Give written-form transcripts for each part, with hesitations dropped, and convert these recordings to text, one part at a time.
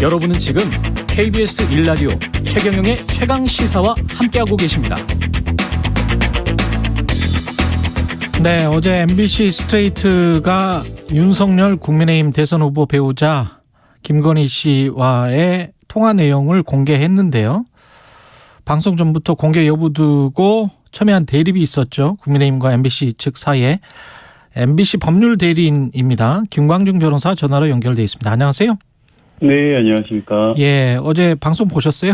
여러분은 지금 KBS 1라디오 최경영의 최강시사와 함께하고 계십니다. 네, 어제 MBC 스트레이트가 윤석열 국민의힘 대선 후보 배우자 김건희 씨와의 통화 내용을 공개했는데요. 방송 전부터 공개 여부 두고 첨예한 대립이 있었죠. 국민의힘과 MBC 측 사이에. MBC 법률 대리인입니다. 김광중 변호사 전화로 연결돼 있습니다. 안녕하세요. 네, 안녕하십니까. 예, 어제 방송 보셨어요?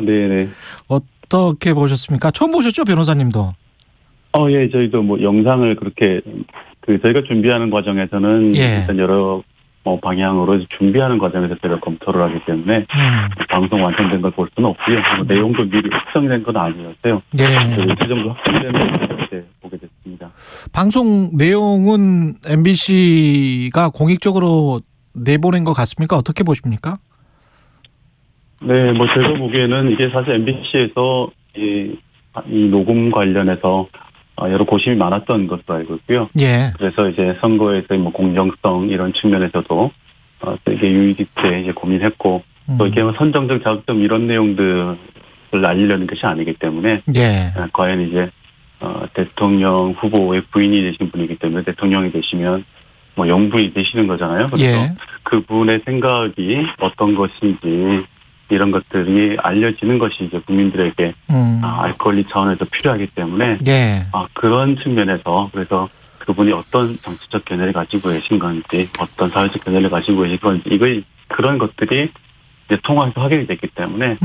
네네. 어떻게 보셨습니까? 처음 보셨죠, 변호사님도? 예, 저희도 뭐 영상을 그렇게, 저희가 준비하는 과정에서는 일단 여러 방향으로 준비하는 과정에서 저희가 검토를 하기 때문에 방송 완성된 걸 볼 수는 없고요. 내용도 미리 확정된 건 아니었어요. 예. 어느 정도 확정된 걸 이렇게 보게 됐습니다. 방송 내용은 MBC가 공익적으로 내보낸 것 같습니까? 어떻게 보십니까? 네, 제가 보기에는 이게 사실 MBC에서 이 녹음 관련해서 여러 고심이 많았던 것도 알고 있고요. 예. 그래서 이제 선거에서의 공정성 이런 측면에서도 되게 유익 있게 이제 고민했고 또 이게 선정적 자극점 이런 내용들을 알리려는 것이 아니기 때문에 예. 과연 이제 대통령 후보의 부인이 되신 분이기 때문에 대통령이 되시면 영부인이 되시는 거잖아요. 그래서 예. 그분의 생각이 어떤 것인지 이런 것들이 알려지는 것이 이제 국민들에게 알 권리 차원에서 필요하기 때문에 예. 그런 측면에서 그래서 그분이 어떤 정치적 견해를 가지고 계신 건지 어떤 사회적 견해를 가지고 계신 건지 그런 것들이 이제 통화에서 확인이 됐기 때문에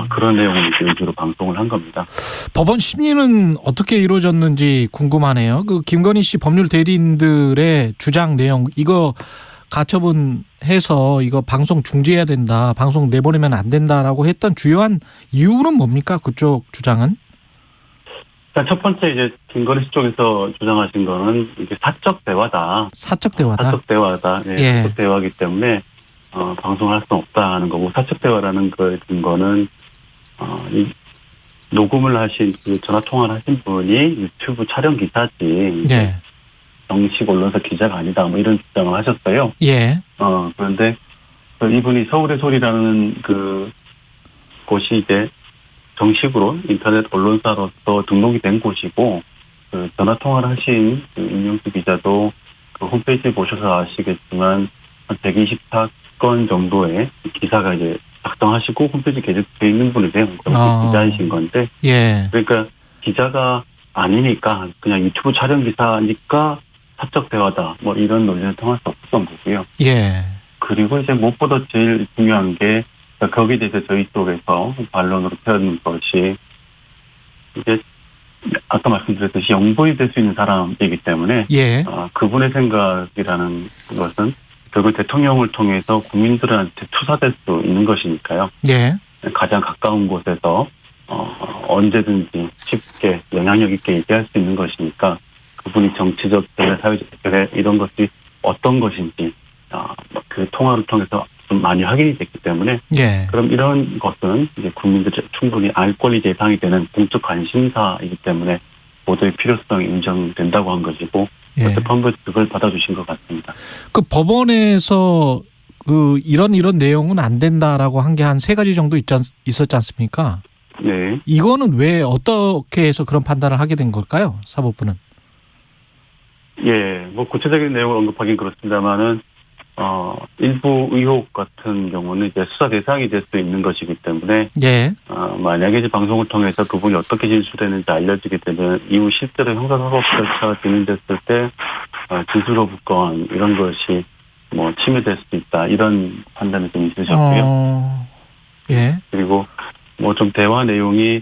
그런 내용을 이제 위주로 방송을 한 겁니다. 법원 심리는 어떻게 이루어졌는지 궁금하네요. 그 김건희 씨 법률 대리인들의 주장 내용 이거 가처분해서 이거 방송 중지해야 된다. 방송 내보내면 안 된다라고 했던 주요한 이유는 뭡니까? 그쪽 주장은? 첫 번째 이제 김건희 씨 쪽에서 주장하신 거는 이게 사적 대화다. 사적 대화다. 사적 대화다. 네, 예. 사적 대화이기 때문에 방송할 수 없다 하는 거고 사적 대화라는 거에 근거는 이 녹음을 하신 그 전화 통화를 하신 분이 유튜브 촬영 기사지. 예. 정식 언론사 기자가 아니다. 이런 주장을 하셨어요. 예. 그런데 이분이 서울의 소리라는 그 곳이 이제 정식으로 인터넷 언론사로서 등록이 된 곳이고 그 전화 통화를 하신 그 임명수 기자도 그 홈페이지 보셔서 아시겠지만 한 124건 정도의 기사가 이제 작성하시고 홈페이지 게재되어 있는 분이세요. 기자이신 건데. 예. 그러니까 기자가 아니니까 그냥 유튜브 촬영 기사니까 사적 대화다. 이런 논리를 통할 수 없었던 거고요. 예. 그리고 이제 무엇보다 제일 중요한 게 거기에 대해서 저희 쪽에서 반론으로 표현한 것이 이제 아까 말씀드렸듯이 영부인이 될 수 있는 사람이기 때문에 예. 그분의 생각이라는 것은 결국 대통령을 통해서 국민들한테 투사될 수 있는 것이니까요. 예. 가장 가까운 곳에서 언제든지 쉽게 영향력 있게 얘기할 수 있는 것이니까 그분이 정치적 견해, 사회적 견해 이런 것이 어떤 것인지 그 통화를 통해서 좀 많이 확인이 됐기 때문에 예. 그럼 이런 것은 이제 국민들이 충분히 알 권리 대상이 되는 공적 관심사이기 때문에 보도의 필요성이 인정된다고 한 것이고 예. 재판부에서 그걸 받아주신 것 같습니다. 그 법원에서 그 이런 내용은 안 된다라고 한 게 한 3가지 정도 있었지 않습니까? 네. 이거는 왜 어떻게 해서 그런 판단을 하게 된 걸까요? 사법부는. 예, 구체적인 내용을 언급하긴 그렇습니다만은, 일부 의혹 같은 경우는 이제 수사 대상이 될 수 있는 것이기 때문에, 예. 만약에 이제 방송을 통해서 그분이 어떻게 진술했는지 알려지게 되면, 이후 실제로 형사사법 절차가 진행됐을 때, 진술거부권, 이런 것이 침해될 수도 있다, 이런 판단이 좀 있으셨고요. 예. 그리고 좀 대화 내용이,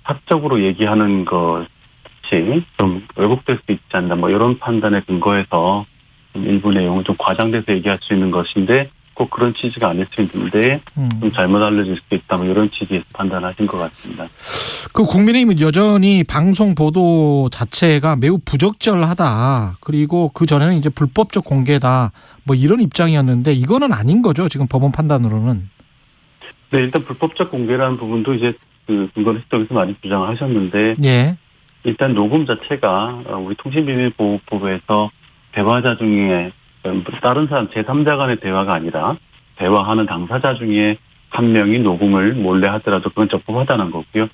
사적으로 얘기하는 것이 좀 왜곡될 수 있지 않나 이런 판단에 근거해서 일부 내용은 좀 과장돼서 얘기할 수 있는 것인데 꼭 그런 취지가 아닐 수 있는데 좀 잘못 알려질 수도 있다 이런 취지에서 판단하신 것 같습니다. 그 국민의힘은 여전히 방송 보도 자체가 매우 부적절하다. 그리고 그 전에는 이제 불법적 공개다. 이런 입장이었는데 이거는 아닌 거죠. 지금 법원 판단으로는. 네, 일단 불법적 공개라는 부분도 이제 그 근거리 쪽에서 많이 주장을 하셨는데 예. 일단 녹음 자체가 우리 통신비밀보호법에서 대화자 중에 다른 사람 제3자 간의 대화가 아니라 대화하는 당사자 중에 한 명이 녹음을 몰래 하더라도 그건 적법하다는 거고요.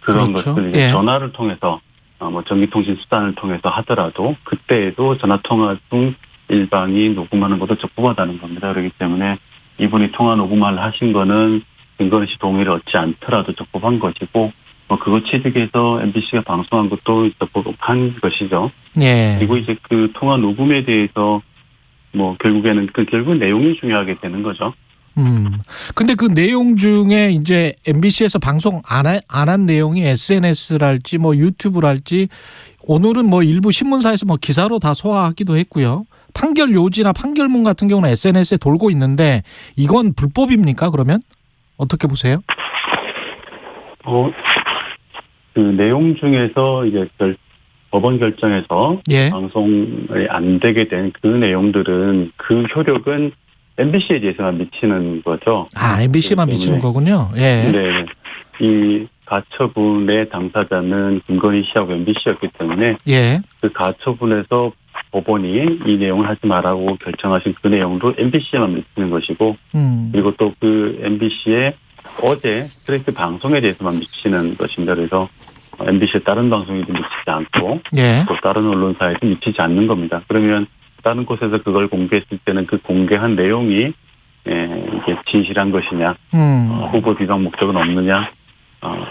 그런 그렇죠. 것을 이제 예. 전화를 통해서 뭐 전기통신 수단을 통해서 하더라도 그때에도 전화통화 중 일방이 녹음하는 것도 적법하다는 겁니다. 그렇기 때문에 이분이 통화 녹음을 하신 거는 김건희 씨 동의를 얻지 않더라도 적법한 것이고 뭐 그거 취득해서 MBC가 방송한 것도 적법한 것이죠. 예. 그리고 이제 그 통화 녹음에 대해서 뭐 결국에는 결국 내용이 중요하게 되는 거죠. 근데 그 내용 중에 이제 MBC에서 방송 안 한 내용이 SNS랄지 뭐 유튜브랄지 오늘은 뭐 일부 신문사에서 뭐 기사로 다 소화하기도 했고요. 판결 요지나 판결문 같은 경우는 SNS에 돌고 있는데 이건 불법입니까? 그러면 어떻게 보세요? 그 내용 중에서 이제 법원 결정에서 예. 방송이 안 되게 된 그 내용들은 그 효력은 MBC에 대해서만 미치는 거죠. MBC만 미치는 거군요. 예. 네. 이 가처분의 당사자는 김건희 씨하고 MBC였기 때문에 예. 그 가처분에서 법원이 이 내용을 하지 말라고 결정하신 그 내용도 MBC에만 미치는 것이고 그리고 또 그 MBC의 어제 스트레이트 방송에 대해서만 미치는 것입니다. 그래서 MBC의 다른 방송에도 미치지 않고 예. 또 다른 언론사에도 미치지 않는 겁니다. 그러면 다른 곳에서 그걸 공개했을 때는 그 공개한 내용이 이게 진실한 것이냐, 후보 비방 목적은 없느냐,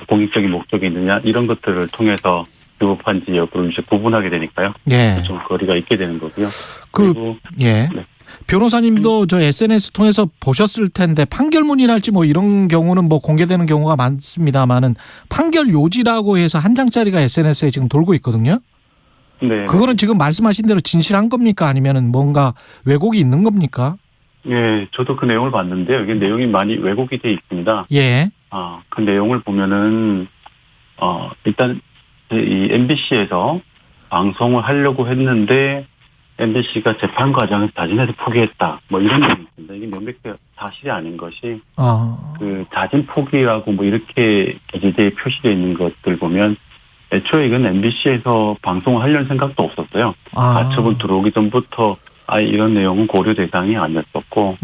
공익적인 목적이 있느냐 이런 것들을 통해서 위법한지 여부를 이제 구분하게 되니까요. 예. 좀 거리가 있게 되는 거고요. 그리고 예. 네. 변호사님도 저 SNS 통해서 보셨을 텐데 판결문이랄지 뭐 이런 경우는 뭐 공개되는 경우가 많습니다만은 판결 요지라고 해서 한 장짜리가 SNS에 지금 돌고 있거든요. 네. 그거는 지금 말씀하신 대로 진실한 겁니까? 아니면은 뭔가 왜곡이 있는 겁니까? 예, 저도 그 내용을 봤는데요. 이게 내용이 많이 왜곡이 돼 있습니다. 예. 그 내용을 보면은 일단 이 MBC에서 방송을 하려고 했는데 MBC가 재판 과정에서 자진해서 포기했다. 뭐 이런 내용이 있습니다. 이게 명백히 사실이 아닌 것이 그 자진 포기라고 뭐 이렇게 기재대에 표시되어 있는 것들 보면 애초에 이건 MBC에서 방송을 하려는 생각도 없었어요. 가처분 들어오기 전부터 이런 내용은 고려 대상이 아니었었고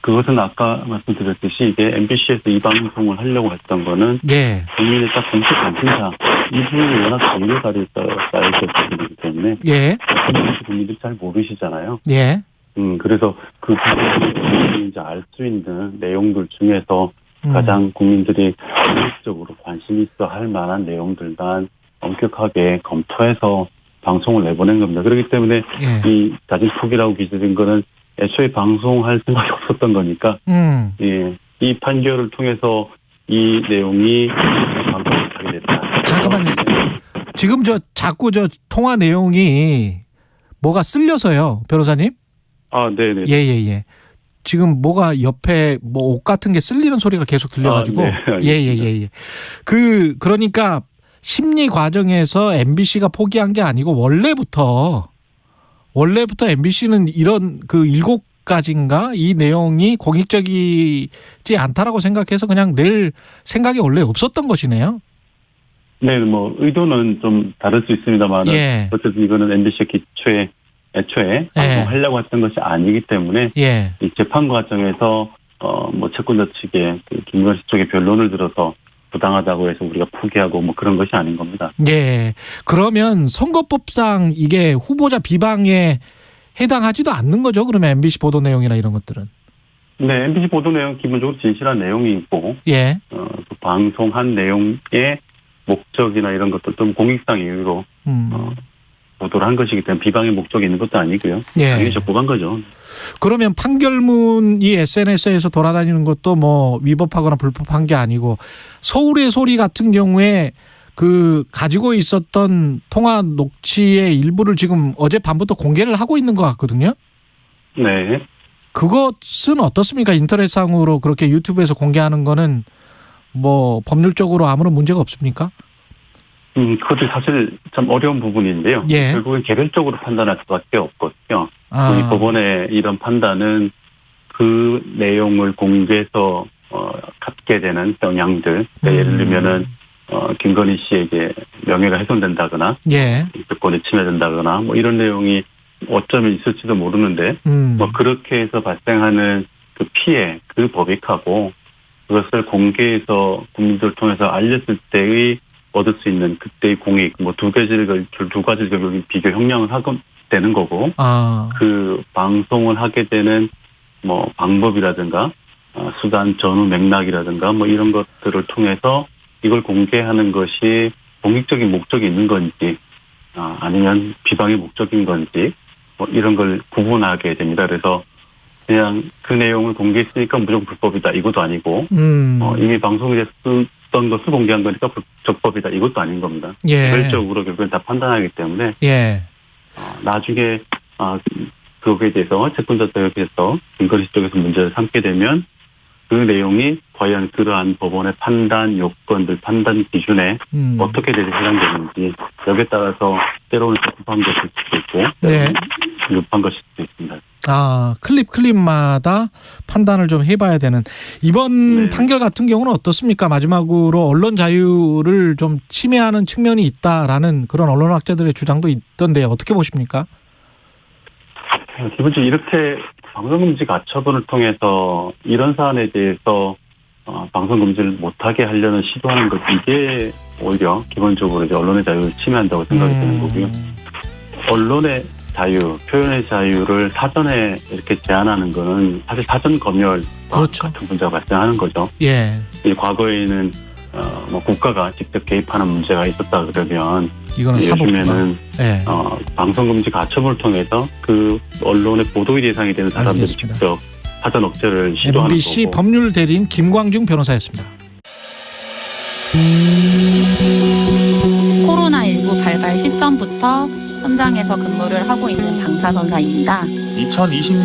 그것은 아까 말씀드렸듯이 이게 MBC에서 이 방송을 하려고 했던 거는 예. 국민의 딱 정치 관심사 이분이 워낙 강렬 쌓여있었기 때문에 예. 국민들이 잘 모르시잖아요. 예. 그래서 그 부분을 이제 알 수 있는 내용들 중에서 가장 국민들이 적극적으로 관심 있어 할 만한 내용들만 엄격하게 검토해서 방송을 내보낸 겁니다. 그렇기 때문에 예. 이 자진 포기라고 기재된 거는 애초에 방송할 생각이 없었던 거니까 예, 이 판결을 통해서 이 내용이 방송을 하게 됐다. 잠깐만요. 지금 자꾸 통화 내용이 뭐가 쓸려서요, 변호사님? 네네. 예. 지금 뭐가 옆에 뭐 옷 같은 게 쓸리는 소리가 계속 들려가지고. 네, 예. 그러니까 심리 과정에서 MBC가 포기한 게 아니고 원래부터 MBC는 이런 그 7가지인가 이 내용이 공익적이지 않다라고 생각해서 그냥 낼 생각이 원래 없었던 것이네요. 네, 뭐 의도는 좀 다를 수 있습니다만 예. 어쨌든 이거는 MBC 애초에 방송하려고 했던 것이 아니기 때문에 예. 이 재판 과정에서 뭐 채권자 측에 그 김건희 씨 쪽에 변론을 들어서 부당하다고 해서 우리가 포기하고 뭐 그런 것이 아닌 겁니다. 예. 그러면 선거법상 이게 후보자 비방에 해당하지도 않는 거죠? 그러면 MBC 보도 내용이나 이런 것들은. 네, MBC 보도 내용 기본적으로 진실한 내용이 있고, 예. 그 방송한 내용의 목적이나 이런 것도 좀 공익상 이유로 보도를 한 것이기 때문에 비방의 목적이 있는 것도 아니고요. 예. 당연히 적법한 거죠. 그러면 판결문이 SNS에서 돌아다니는 것도 뭐 위법하거나 불법한 게 아니고 서울의 소리 같은 경우에 그 가지고 있었던 통화 녹취의 일부를 지금 어젯밤부터 공개를 하고 있는 것 같거든요. 네. 그것은 어떻습니까? 인터넷상으로 그렇게 유튜브에서 공개하는 거는 뭐 법률적으로 아무런 문제가 없습니까? 그것도 사실 참 어려운 부분인데요. 예. 결국은 개별적으로 판단할 수밖에 없거든요. 아. 우리 법원의 이런 판단은 그 내용을 공개해서 갖게 되는 영향들, 그러니까 예를 들면은 김건희 씨에게 명예가 훼손된다거나, 예. 인권이 침해된다거나, 뭐 이런 내용이 어쩌면 있을지도 모르는데, 뭐 그렇게 해서 발생하는 그 피해, 그 법익하고 그것을 공개해서 국민들을 통해서 알렸을 때의 얻을 수 있는 그때의 공익, 뭐 두 가지를 결국 비교 형량을 하게 되는 거고, 그 방송을 하게 되는 뭐 방법이라든가 수단, 전후 맥락이라든가 뭐 이런 것들을 통해서 이걸 공개하는 것이 공익적인 목적이 있는 건지 아니면 비방의 목적인 건지 뭐 이런 걸 구분하게 됩니다. 그래서 그냥 그 내용을 공개했으니까 무조건 불법이다 이것도 아니고 이미 방송에 됐던 것을 공개한 거니까 적법이다 이것도 아닌 겁니다. 개별적으로 결국엔 다 판단하기 때문에 나중에 그거에 대해서 채권자 쪽에서 김건희 쪽에서 문제를 삼게 되면 그 내용이 과연 그러한 법원의 판단 요건들, 판단 기준에 어떻게 해당되는지 여기에 따라서 때로는 적법한 것일 수도 있고 때로는 위법한 것일 수도 있습니다. 클립마다 판단을 좀 해봐야 되는. 이번 판결 같은 경우는 어떻습니까? 마지막으로 언론 자유를 좀 침해하는 측면이 있다라는 그런 언론학자들의 주장도 있던데 어떻게 보십니까? 기본적으로 이렇게 방송금지 가처분을 통해서 이런 사안에 대해서 방송금지를 못하게 하려는 시도하는 것, 이게 오히려 기본적으로 이제 언론의 자유를 침해한다고 생각이 되는 거고요. 언론의 자유, 표현의 자유를 사전에 이렇게 제한하는 거는 사실 사전 검열 같은 문제가 발생하는 거죠. 과거에는 뭐 국가가 직접 개입하는 문제가 있었다 그러면 이거는 요즘에는 방송금지 가처분을 통해서 그 언론의 보도의 대상이 되는 사람들이 직접 사전 억제를 시도하는 MBC 거고. 법률 대리인 김광중 변호사였습니다. 코로나19 발발 시점부터 현장에서 근무를 하고 있는 방사선사입니다. 2020년